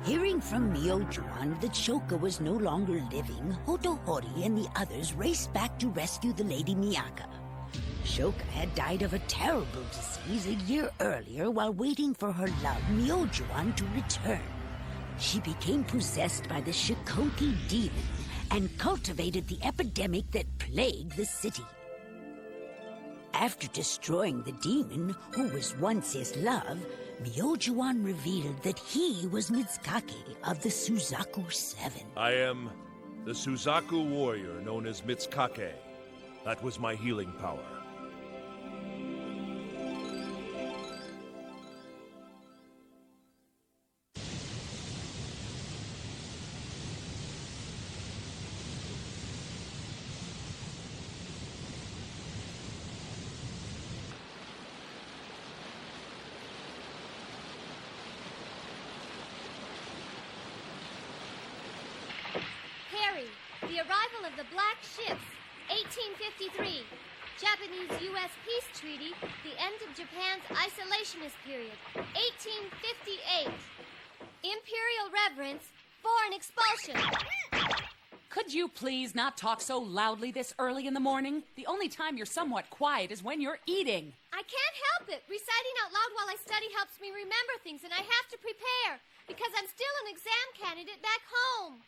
Hearing from Myo-juan that Shoka was no longer living, Hotohori and the others raced back to rescue the Lady Miyaka. Shoka had died of a terrible disease a year earlier while waiting for her love, Myo-juan, to return. She became possessed by the Shikoki demon and cultivated the epidemic that plagued the city. After destroying the demon, who was once his love, Myo-juan revealed that he was Mitsukake of the Suzaku Seven. I am the Suzaku warrior known as Mitsukake. That was my healing power. The arrival of the Black Ships, 1853. Japanese-U.S. Peace Treaty, the end of Japan's isolationist period, 1858. Imperial reverence, foreign expulsion. Could you please not talk so loudly this early in the morning? The only time you're somewhat quiet is when you're eating. I can't help it. Reciting out loud while I study helps me remember things, and I have to prepare, because I'm still an exam candidate back home.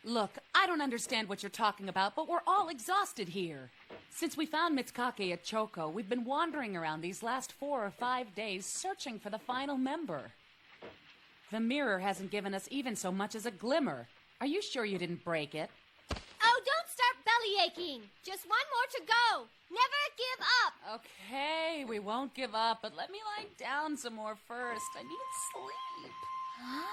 Look, I don't understand what you're talking about, but we're all exhausted here. Since we found Mitsukake at Choco, we've been wandering around these last 4 or 5 days searching for the final member. The mirror hasn't given us even so much as a glimmer. Are you sure you didn't break it? Oh, don't start belly aching. Just one more to go. Never give up. Okay, we won't give up, but let me lie down some more first. I need sleep. Huh?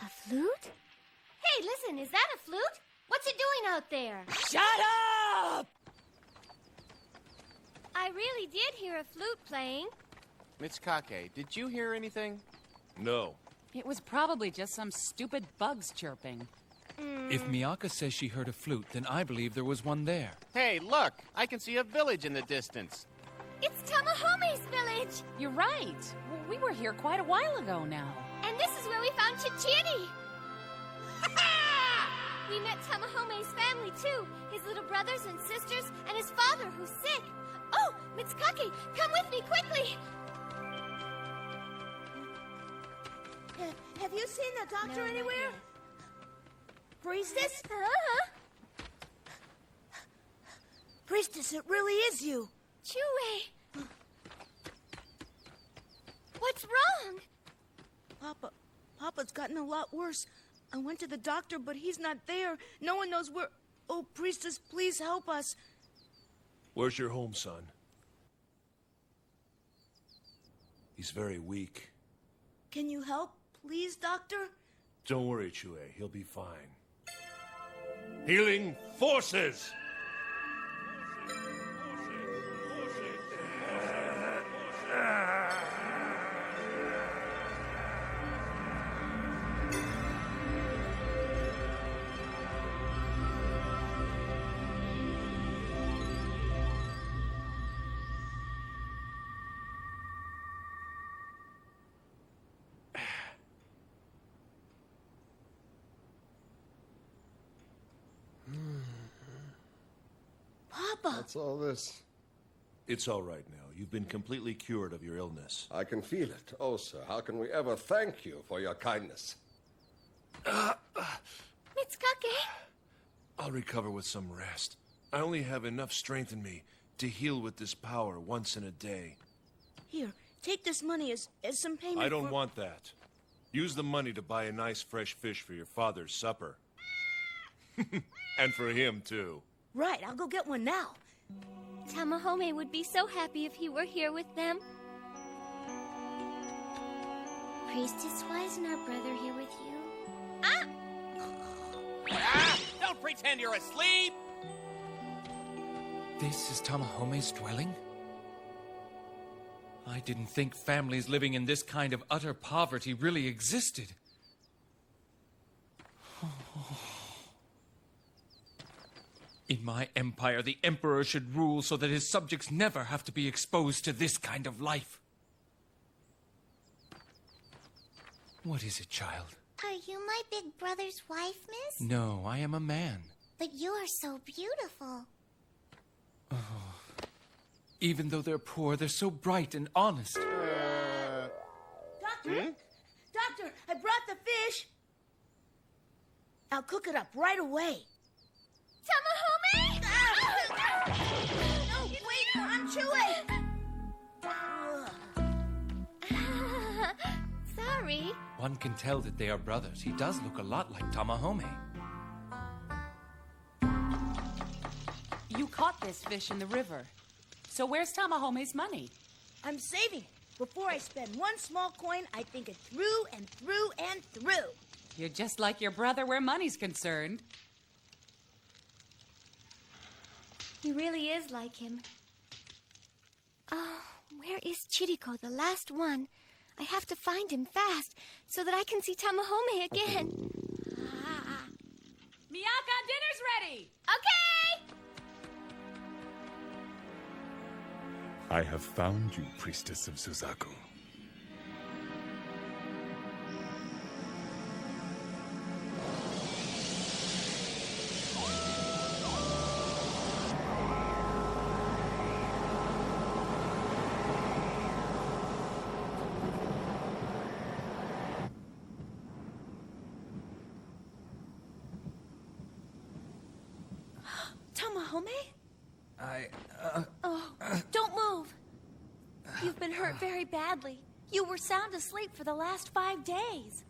A flute? Hey, listen, is that a flute? What's it doing out there? Shut up! I really did hear a flute playing. Mitsukake, did you hear anything? No. It was probably just some stupid bugs chirping. If Miyaka says she heard a flute, then I believe there was one there. Hey, look! I can see a village in the distance. It's Tamahome's village! You're right. We were here quite a while ago now. And this is where we found Chichiri! We met Tamahome's family, too. His little brothers and sisters, and his father, who's sick. Oh, Mitsukake, come with me, quickly! Have you seen the doctor anywhere? Priestess? Priestess, it really is you. Chue! What's wrong? Papa's gotten a lot worse. I went to the doctor, but he's not there. No one knows where... Oh, Priestess, please help us. Where's your home, son? He's very weak. Can you help, please, Doctor? Don't worry, Chue. He'll be fine. Healing forces! What's all this? It's all right now. You've been completely cured of your illness. I can feel it. Oh, sir, how can we ever thank you for your kindness? Mitsukake? I'll recover with some rest. I only have enough strength in me to heal with this power once in a day. Here, take this money as some payment I don't for... want that. Use the money to buy a nice fresh fish for your father's supper. And for him, too. Right, I'll go get one now. Tamahome would be so happy if he were here with them. Priestess, why isn't our brother here with you? Ah! Ah! Don't pretend you're asleep! This is Tamahome's dwelling? I didn't think families living in this kind of utter poverty really existed. In my empire, the emperor should rule so that his subjects never have to be exposed to this kind of life. What is it, child? Are you my big brother's wife, miss? No, I am a man. But you are so beautiful. Even though they're poor, they're so bright and honest. Doctor? Doctor, I brought the fish. I'll cook it up right away. Tamahome! No, wait, I'm chewing. Sorry. One can tell that they are brothers. He does look a lot like Tamahome. You caught this fish in the river. So where's Tamahome's money? I'm saving it. Before I spend one small coin, I think it through and through and through. You're just like your brother where money's concerned. He really is like him. Oh, where is Chiriko, the last one? I have to find him fast so that I can see Tamahome again. Miyaka, dinner's ready! Okay! I have found you, Priestess of Suzaku. Tamahome? Don't move. You've been hurt very badly. You were sound asleep for the last 5 days.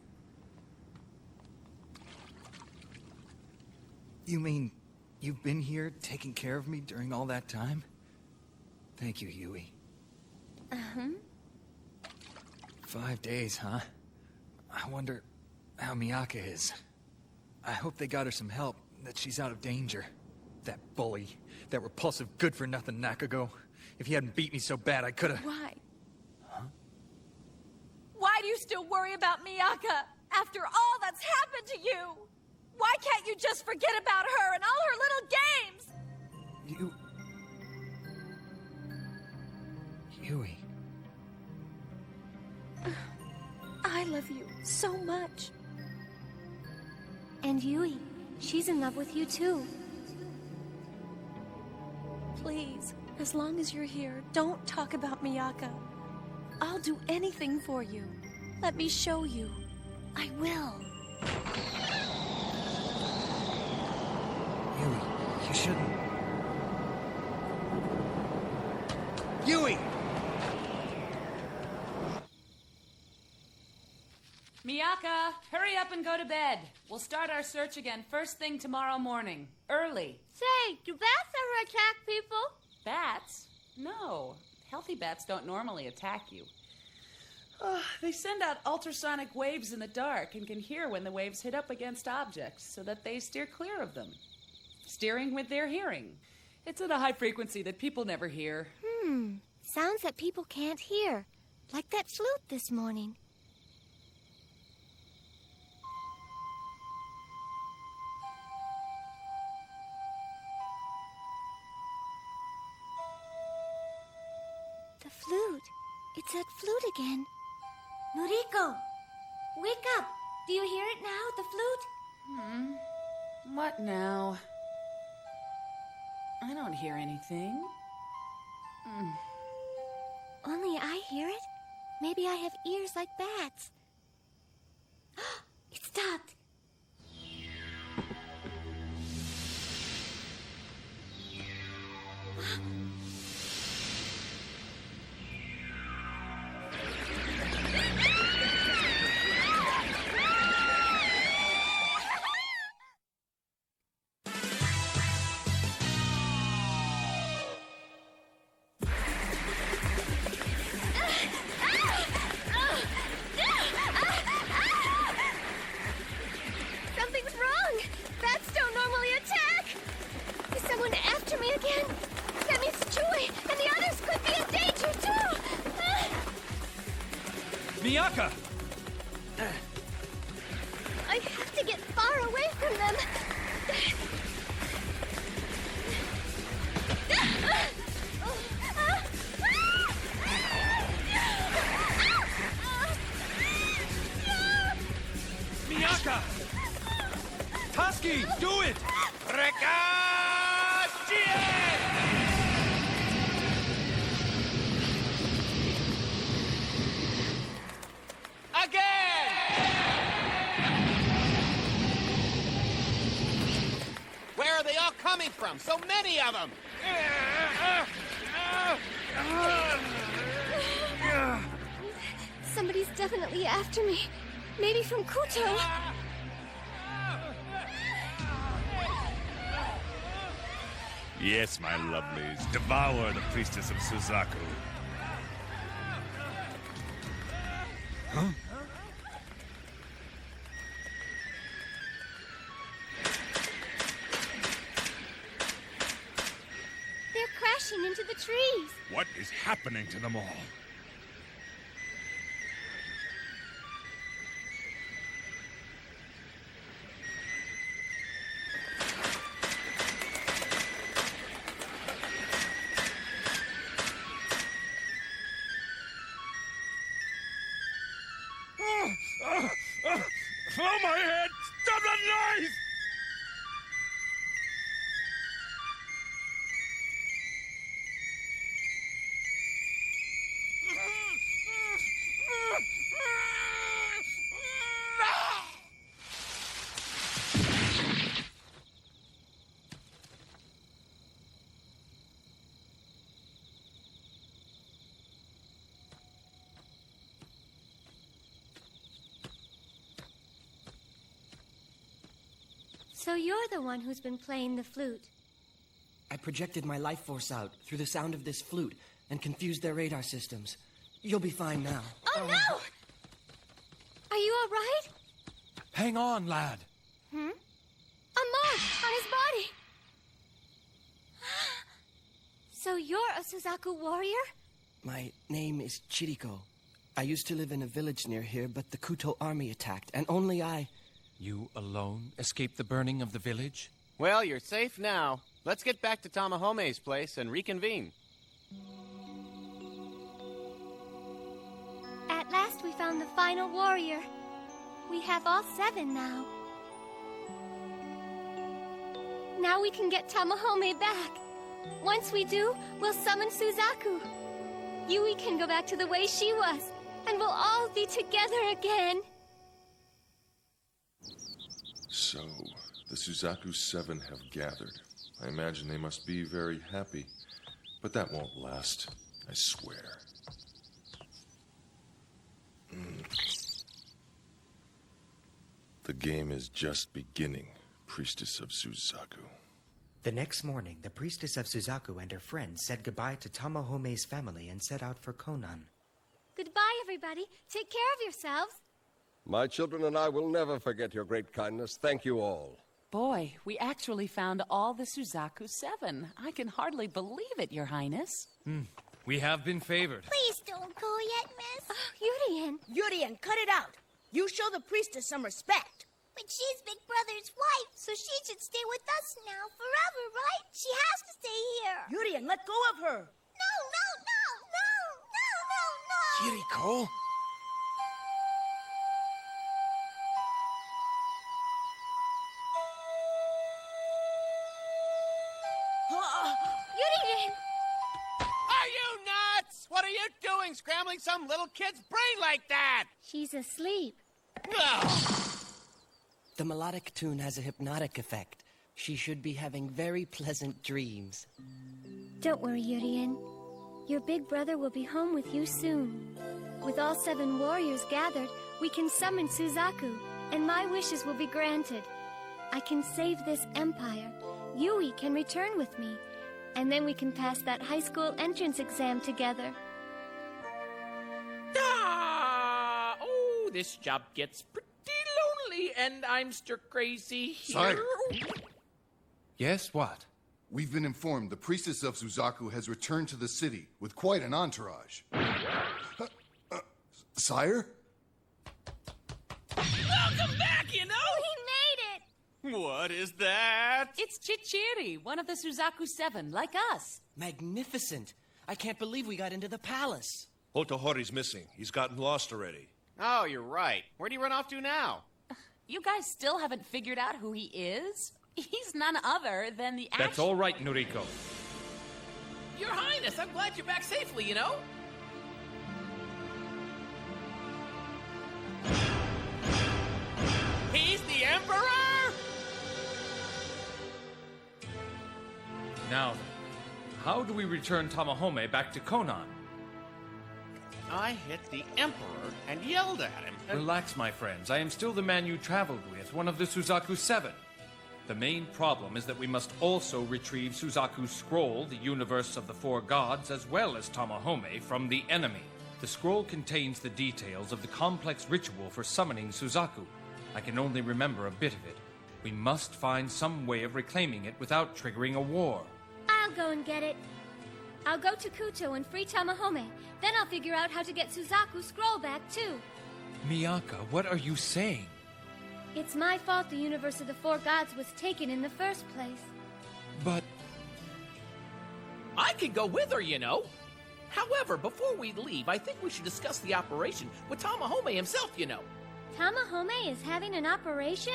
You mean you've been here taking care of me during all that time? Thank you, Yui. 5 days, huh? I wonder how Miyaka is. I hope they got her some help, that she's out of danger. That bully, that repulsive good-for-nothing Nakago. If he hadn't beat me so bad, I could've... Why? Huh? Why do you still worry about Miyaka after all that's happened to you? Why can't you just forget about her and all her little games? Yui. I love you so much. And Yui, she's in love with you too. Please, as long as you're here, don't talk about Miyaka. I'll do anything for you. Let me show you. I will. Yui, you shouldn't... Yui! Miyaka, hurry up and go to bed. We'll start our search again first thing tomorrow morning. Early. Say, do bats ever attack people? Bats? No. Healthy bats don't normally attack you. They send out ultrasonic waves in the dark and can hear when the waves hit up against objects so that they steer clear of them. Steering with their hearing. It's at a high frequency that people never hear. Sounds that people can't hear. Like that flute this morning. The flute. It's that flute again. Noriko! Wake up! Do you hear it now, the flute? What now? I don't hear anything. Only I hear it? Maybe I have ears like bats. It stopped. I have to get far away from them. Miyaka! Toski, do it! Again! Where are they all coming from? So many of them! Somebody's definitely after me. Maybe from Kuto. Yes, my lovelies. Devour the priestess of Suzaku. Huh? They're crashing into the trees. What is happening to them all? Oh, my head! Stop that noise! So you're the one who's been playing the flute. I projected my life force out through the sound of this flute and confused their radar systems. You'll be fine now. Oh, no! Are you all right? Hang on, lad. A mark on his body. So you're a Suzaku warrior? My name is Chiriko. I used to live in a village near here, but the Kuto army attacked, and only I... You alone escaped the burning of the village? Well, you're safe now. Let's get back to Tamahome's place and reconvene. At last we found the final warrior. We have all 7 now. Now we can get Tamahome back. Once we do, we'll summon Suzaku. Yui can go back to the way she was, and we'll all be together again. So, the Suzaku 7 have gathered. I imagine they must be very happy. But that won't last, I swear. The game is just beginning, Priestess of Suzaku. The next morning, the Priestess of Suzaku and her friends said goodbye to Tamahome's family and set out for Konan. Goodbye, everybody. Take care of yourselves. My children and I will never forget your great kindness. Thank you all. Boy, we actually found all the Suzaku 7. I can hardly believe it, Your Highness. We have been favored. Please don't go yet, miss. Yurien. Yurien, cut it out. You show the priestess some respect. But she's Big Brother's wife, so she should stay with us now forever, right? She has to stay here. Yurien, let go of her. No, no, no, no, no, no, no. Kiriko? Yurien! Are you nuts? What are you doing, scrambling some little kid's brain like that? She's asleep. The melodic tune has a hypnotic effect. She should be having very pleasant dreams. Don't worry, Yurien. Your big brother will be home with you soon. With all 7 warriors gathered, we can summon Suzaku, and my wishes will be granted. I can save this empire. Yui can return with me, and then we can pass that high school entrance exam together. Oh, this job gets pretty lonely, and I'm stir crazy here. Sire. Yes, what? We've been informed the priestess of Suzaku has returned to the city with quite an entourage. Sire? What is that? It's Chichiri, one of the Suzaku Seven, like us. Magnificent. I can't believe we got into the palace. Hotohori's missing. He's gotten lost already. Oh, you're right. Where'd he run off to now? You guys still haven't figured out who he is? He's none other than the That's all right, Noriko. Your Highness, I'm glad you're back safely, you know? He's the Emperor? Now, how do we return Tamahome back to Konan? I hit the Emperor and yelled at him. Relax, my friends. I am still the man you traveled with, one of the Suzaku Seven. The main problem is that we must also retrieve Suzaku's scroll, the universe of the four gods, as well as Tamahome, from the enemy. The scroll contains the details of the complex ritual for summoning Suzaku. I can only remember a bit of it. We must find some way of reclaiming it without triggering a war. I'll go and get it. I'll go to Kuto and free Tamahome. Then I'll figure out how to get Suzaku's scroll back, too. Miyaka, what are you saying? It's my fault the universe of the four gods was taken in the first place. But... I could go with her, you know. However, before we leave, I think we should discuss the operation with Tamahome himself, you know. Tamahome is having an operation?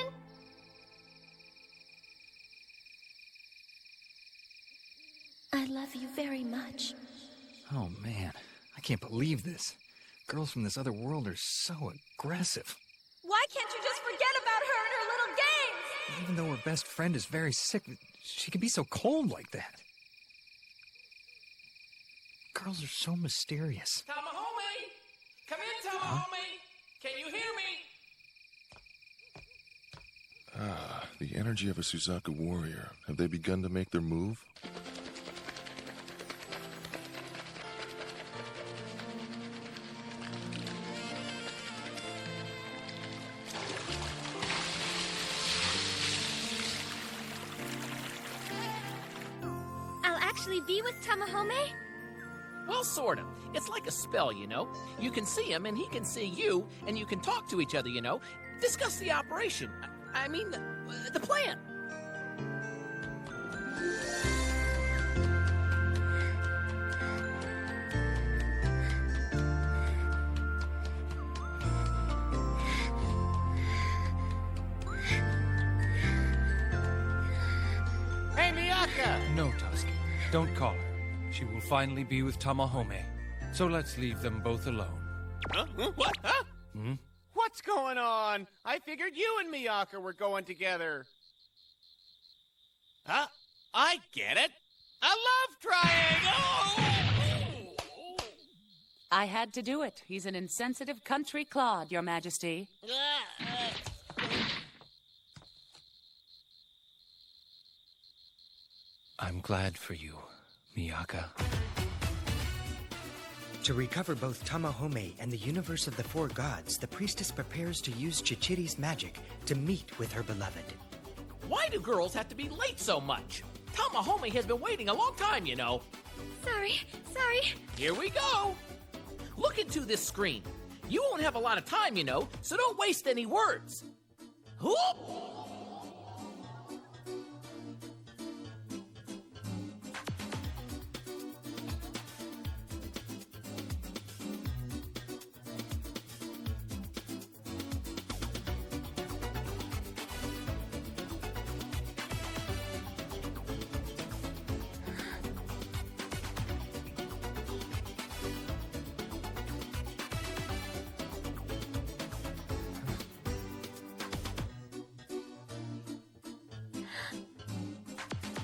I love you very much. Oh, man. I can't believe this. Girls from this other world are so aggressive. Why can't you just forget about her and her little games? Even though her best friend is very sick, she can be so cold like that. Girls are so mysterious. Tamahome! Come in, Tamahome! Can you hear me? Ah, the energy of a Suzaku warrior. Have they begun to make their move? Be with Tamahome? Well, sort of. It's like a spell, you know. You can see him, and he can see you, and you can talk to each other, you know. Discuss the operation. I mean, the plan. Hey, Miyaka! No, Tusky. Don't call her. She will finally be with Tamahome. So let's leave them both alone. Huh? What? Huh? Hmm? What's going on? I figured you and Miyaka were going together. Huh? I get it. A love triangle! I had to do it. He's an insensitive country clod, Your Majesty. I'm glad for you, Miyaka. To recover both Tamahome and the universe of the four gods, the priestess prepares to use Chichiri's magic to meet with her beloved. Why do girls have to be late so much? Tamahome has been waiting a long time, you know. Sorry. Here we go. Look into this screen. You won't have a lot of time, you know, so don't waste any words. Whoop!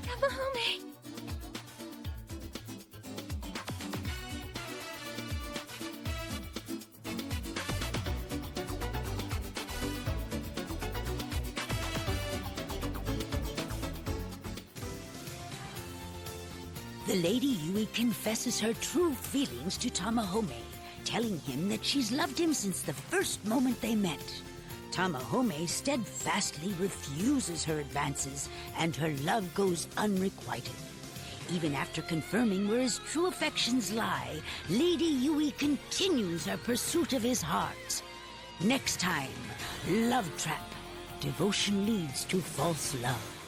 Tamahome! The Lady Yui confesses her true feelings to Tamahome, telling him that she's loved him since the first moment they met. Tamahome steadfastly refuses her advances, and her love goes unrequited. Even after confirming where his true affections lie, Lady Yui continues her pursuit of his heart. Next time, Love Trap, devotion leads to false love.